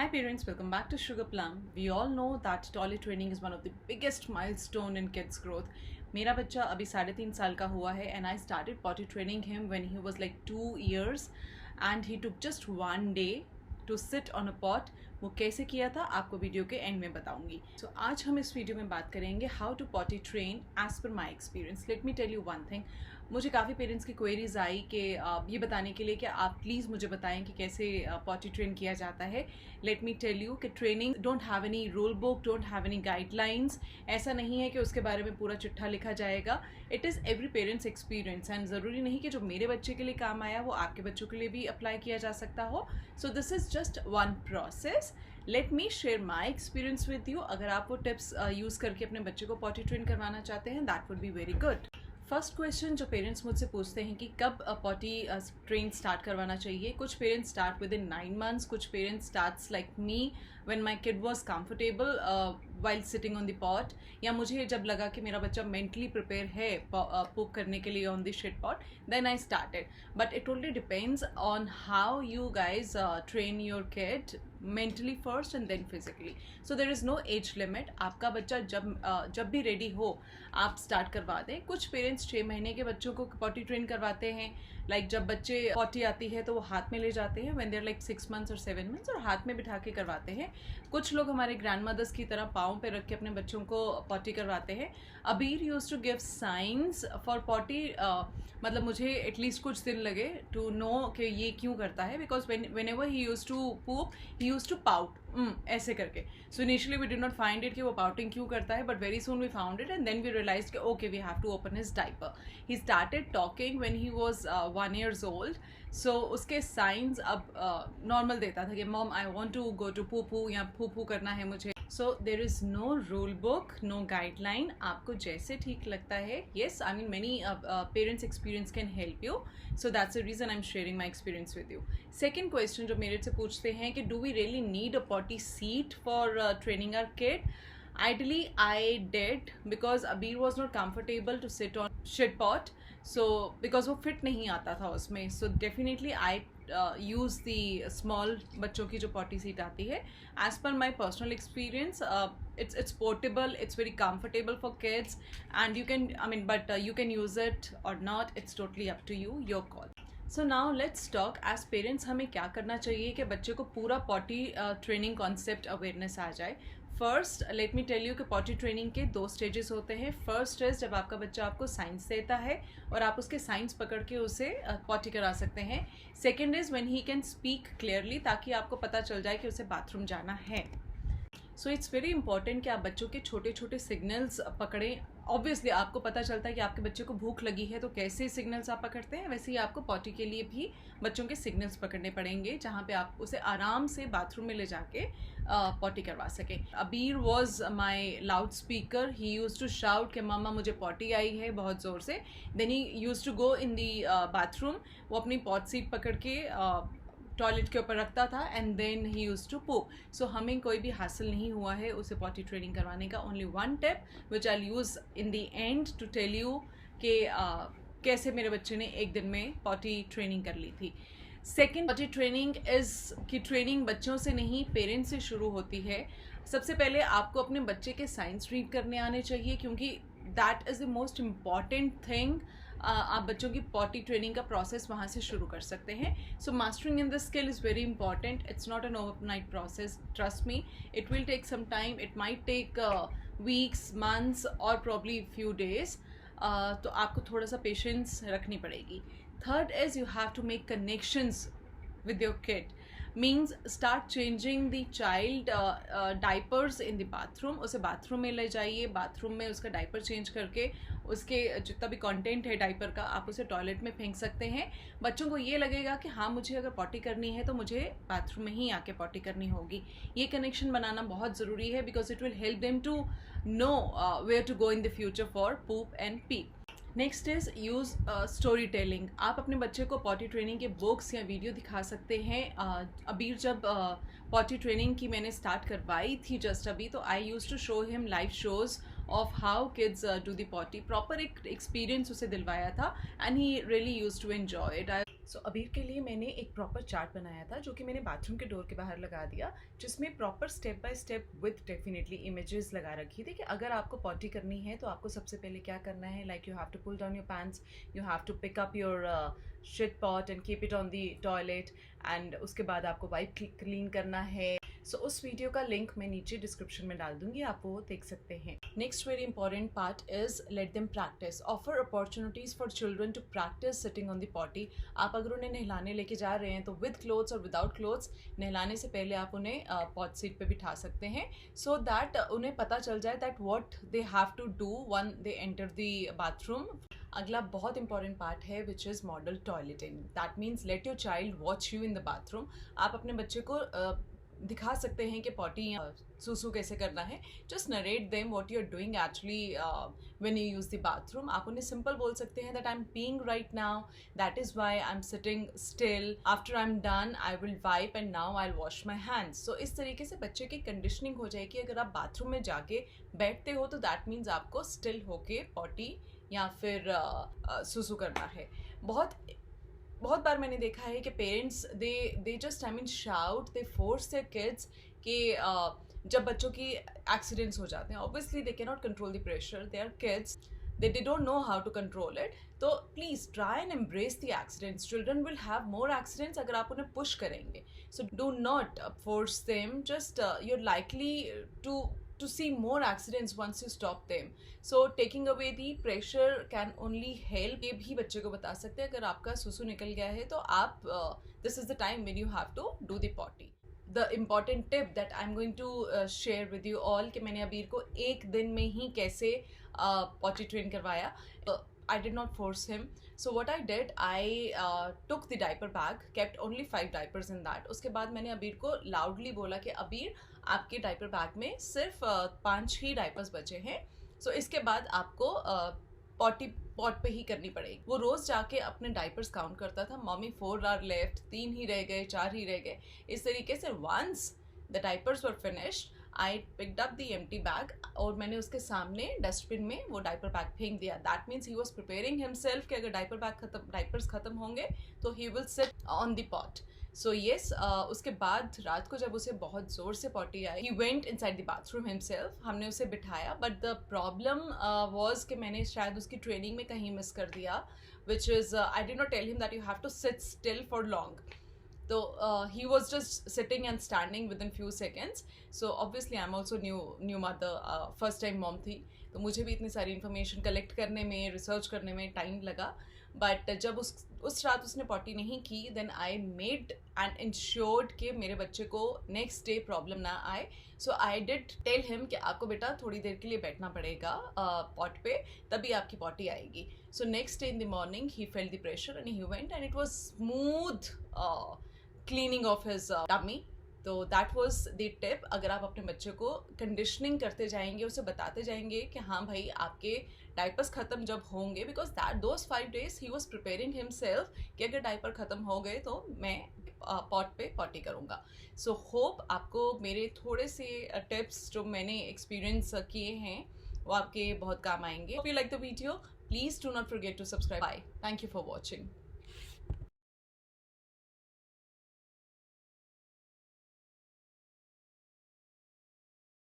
Hi parents, welcome back to Sugar Plum. We all know that toilet training is one of the biggest milestone in kids growth. मेरा बच्चा अभी 3.5 साल का हुआ है and I started potty training him when he was like 2 years and he took just 1 day to sit on a pot. वो कैसे किया था आपको वीडियो के एंड में बताऊंगी. So आज हम इस वीडियो में बात करेंगे how to potty train as per my experience. Let me tell you one thing. मुझे काफ़ी पेरेंट्स की क्वेरीज आई कि ये बताने के लिए कि आप प्लीज़ मुझे बताएं कि कैसे पॉटी ट्रेन किया जाता है. लेट मी टेल यू कि training don't have any rule book, don't have any guidelines. ऐसा नहीं है कि उसके बारे में पूरा चिट्ठा लिखा जाएगा. It is every parents experience and ज़रूरी नहीं कि जो मेरे बच्चे के लिए काम आया वो आपके बच्चों के लिए भी अप्लाई किया जा सकता हो. So this is just one process. Let me share my experience with you. अगर आप वो टिप्स यूज़ करके अपने बच्चे को पॉटी ट्रेन करवाना चाहते हैं that would be very good. First question जो पेरेंट्स मुझसे पूछते हैं कि कब पॉटी ट्रेन स्टार्ट करवाना चाहिए. कुछ parents start with in 9 months, कुछ parents starts like me when my kid was comfortable while sitting on the pot, या मुझे जब लगा कि मेरा बच्चा मेंटली प्रिपेयर है पुक करने के लिए on the shit pot, then I started. But it only depends on how you guys train your kid mentally first and then physically. So there is no age limit. आपका बच्चा जब भी ready हो आप स्टार्ट करवा दें. कुछ parents 6 महीने के बच्चों को पॉटी ट्रेन करवाते हैं. लाइक जब बच्चे पॉटी आती है तो वो हाथ में ले जाते हैं when they are like 6 months और 7 months और हाथ में बिठा के करवाते हैं. कुछ लोग हमारे ग्रैंड मदर्स की तरह पाँव पे रख के अपने बच्चों को पॉटी करवाते हैं. Abir use to give signs for potty. मतलब मुझे एटलीस्ट कुछ दिन लगे टू नो कि ये क्यों करता है, because whenever he use to poop he use to pout ऐसे करके. So initially we did not find it कि वो पाउटिंग क्यों करता है, but very soon we found it and then we realize कि okay we have to open his diaper. He started talking when he was 1 years old. So उसके signs अब normal देता था कि mom I want to go to poo या फू करना है मुझे. So there is no rule book, no guideline. आपको जैसे ठीक लगता है. Yes, I mean many parents experience can help you. So that's the reason I am sharing my experience with you. Second question जो मेरे से पूछते हैं कि do we really need a potty seat for training our kid. Ideally, I did because Abir was not comfortable to sit on shit pot. So because वो fit नहीं आता था उसमें. So definitely I use the small बच्चों की जो potty seat आती है. As per my personal experience, it's portable, it's very comfortable for kids, and you can but you can use it or not. It's totally up to you, your call. So now let's talk as parents. हमें क्या करना चाहिए कि बच्चे को पूरा potty training concept awareness आ जाए. First let me tell you कि पॉटी ट्रेनिंग के 2 स्टेजेस होते हैं. फर्स्ट इज जब आपका बच्चा आपको साइंस देता है और आप उसके साइंस पकड़ के उसे पॉटी करा सकते हैं. Second is when he can speak clearly, ताकि आपको पता चल जाए कि उसे बाथरूम जाना है. सो इट्स वेरी इंपॉर्टेंट कि आप बच्चों के छोटे छोटे सिग्नल्स पकड़ें. ऑब्वियसली आपको पता चलता है कि आपके बच्चे को भूख लगी है तो कैसे सिग्नल्स आप पकड़ते हैं, वैसे ही आपको पॉटी के लिए भी बच्चों के सिग्नल्स पकड़ने पड़ेंगे जहाँ पे आप उसे आराम से बाथरूम में ले जाके पॉटी करवा सकें. Abir was my loud speaker. He use to shout कि मम्मा मुझे पॉटी आई है बहुत ज़ोर से. Then he use to go in the bathroom. वो अपनी पॉट सीट पकड़ के टॉयलेट के ऊपर रखता था and then he use to poop. So हमें कोई भी हासिल नहीं हुआ है उसे पॉटी ट्रेनिंग करवाने का. Only one tip which I use in the end to tell you कि कैसे मेरे बच्चे ने एक दिन में पॉटी ट्रेनिंग कर ली थी. सेकेंड पॉटी ट्रेनिंग इज़ कि ट्रेनिंग बच्चों से नहीं पेरेंट्स से शुरू होती है. सबसे पहले आपको अपने बच्चे के साइंस रीड करने आने चाहिए, क्योंकि that is the most important thing. आप बच्चों की पॉटी ट्रेनिंग का प्रोसेस वहाँ से शुरू कर सकते हैं. So mastering in this skill is very important. It's not an overnight process, trust me. It will take some time. It might take weeks, months और प्रॉब्ली फ्यू डेज. तो आपको थोड़ा सा पेशेंस रखनी पड़ेगी. Third is you have to make connections with your kid. Means start changing the child diapers in the bathroom. उसे bathroom में ले जाइए. बाथरूम में उसका डाइपर चेंज करके उसके जितना भी कंटेंट है डाइपर का आप उसे टॉयलेट में फेंक सकते हैं. बच्चों को ये लगेगा कि हाँ मुझे अगर पॉटी करनी है तो मुझे बाथरूम में ही आके पॉटी करनी होगी. ये कनेक्शन बनाना बहुत ज़रूरी है because it will help them to know where to go in the future for poop and pee. Next is use story telling. आप अपने बच्चे को पॉटी ट्रेनिंग के बुक्स या वीडियो दिखा सकते हैं. अबीर जब पॉटी ट्रेनिंग की मैंने स्टार्ट करवाई थी जस्ट अभी, तो I use to show him live shows of how kids do the potty. Proper एक एक्सपीरियंस उसे दिलवाया था and he really use to enjoy it. So Abir के लिए मैंने एक प्रॉपर चार्ट बनाया था जो कि मैंने बाथरूम के डोर के बाहर लगा दिया, जिसमें proper step by step with definitely images लगा रखी थी कि अगर आपको पॉटी करनी है तो आपको सबसे पहले क्या करना है, like you have to pull down your pants, you have to pick up your shit pot and keep it on the toilet, and उसके बाद आपको वाइप क्लीन करना है। सो उस वीडियो का लिंक मैं नीचे डिस्क्रिप्शन में डाल दूंगी, आप वो देख सकते हैं। Next very important part is let them practice, offer opportunities for children to practice sitting on the potty. आप अगर उन्हें नहलाने लेके जा रहे हैं तो विद क्लोथ्स और विदाउट क्लोथ्स, नहलाने से पहले आप उन्हें पॉट सीट पे बिठा सकते हैं, सो दैट उन्हें पता चल जाए that what they have to do when they enter the bathroom. अगला बहुत इंपॉर्टेंट पार्ट है which is model toileting. That means let your child watch you in the bathroom. आप अपने बच्चे को दिखा सकते हैं कि पॉटी सूसू कैसे करना है। Just narrate them what you are doing actually when you use the bathroom. आप उन्हें सिंपल बोल सकते हैं that I am peeing right now, that is why I am sitting still, after I am done I will wipe and now I will wash my hands. So इस तरीके से बच्चे की कंडीशनिंग हो जाएगी। अगर आप बाथरूम में जाके बैठते हो तो दैट मीन्स आपको स्टिल होके पॉटी या फिर सूसू करना है। बहुत बार मैंने देखा है कि parents they just I mean shout, they force their kids कि जब बच्चों की एक्सीडेंट्स हो जाते हैं, obviously they can not control the pressure, they are kids, they don't know how to control it. तो please try and embrace the accidents. Children will have more accidents अगर आप उन्हें push करेंगे. So do not force them. Just you're likely to see more accidents once you stop them. So taking away the pressure can only help. ये भी बच्चे को बता सकते हैं अगर आपका सुसु निकल गया है तो आप this is the time when you have to do the potty. The important tip that I'm going to share with you all कि मैंने अबीर को एक दिन में ही कैसे potty train करवाया. I did not force him. So what I did, I took the diaper bag, kept only 5 diapers in that. उसके बाद मैंने अबीर को loudly बोला कि अबीर आपके diaper bag में सिर्फ 5 ही diapers बचे हैं. So इसके बाद आपको पॉट पे ही करनी पड़ेगी। वो रोज़ जाके अपने डाइपर्स काउंट करता था, मम्मी 4 आर लेफ्ट, 3 ही रह गए, 4 ही रह गए। इस तरीके से once the diapers were finished I picked up the empty bag और मैंने उसके सामने डस्टबिन में वो डाइपर बैग फेंक दिया। That means he was preparing himself कि अगर डाइपर्स खत्म होंगे तो he will sit on the pot. So yes, उसके बाद रात को जब उसे बहुत ज़ोर से potty I, he went inside the bathroom himself. हमने उसे बिठाया, बट द प्रॉब्लम वॉज कि मैंने शायद उसकी ट्रेनिंग में कहीं मिस कर दिया, which is I did not tell him that you have to sit still for long. तो he was just sitting and standing within few seconds. So obviously I am also new mother, first time mom थी, तो मुझे भी इतनी सारी information collect करने में, research करने में टाइम लगा। बट जब उस रात उसने पॉटी नहीं की, then I made and ensured कि मेरे बच्चे को नेक्स्ट डे प्रॉब्लम ना आए। So I did tell him कि आपको बेटा थोड़ी देर के लिए बैठना पड़ेगा पॉट पे, तभी आपकी पॉटी आएगी। So next day in the morning he felt the pressure and he went and it was smooth cleaning of his tummy. तो दैट वॉज द टिप। अगर आप अपने बच्चे को कंडीशनिंग करते जाएंगे, उसे बताते जाएंगे कि हाँ भाई आपके डाइपर्स ख़त्म जब होंगे, because that those 5 days he was preparing himself कि अगर डाइपर ख़त्म हो गए तो मैं पॉट पे पॉटी करूँगा। सो होप आपको मेरे थोड़े से टिप्स जो मैंने एक्सपीरियंस किए हैं वो आपके बहुत काम आएंगे। If you like the video, please do not forget to subscribe. Bye, thank you for watching.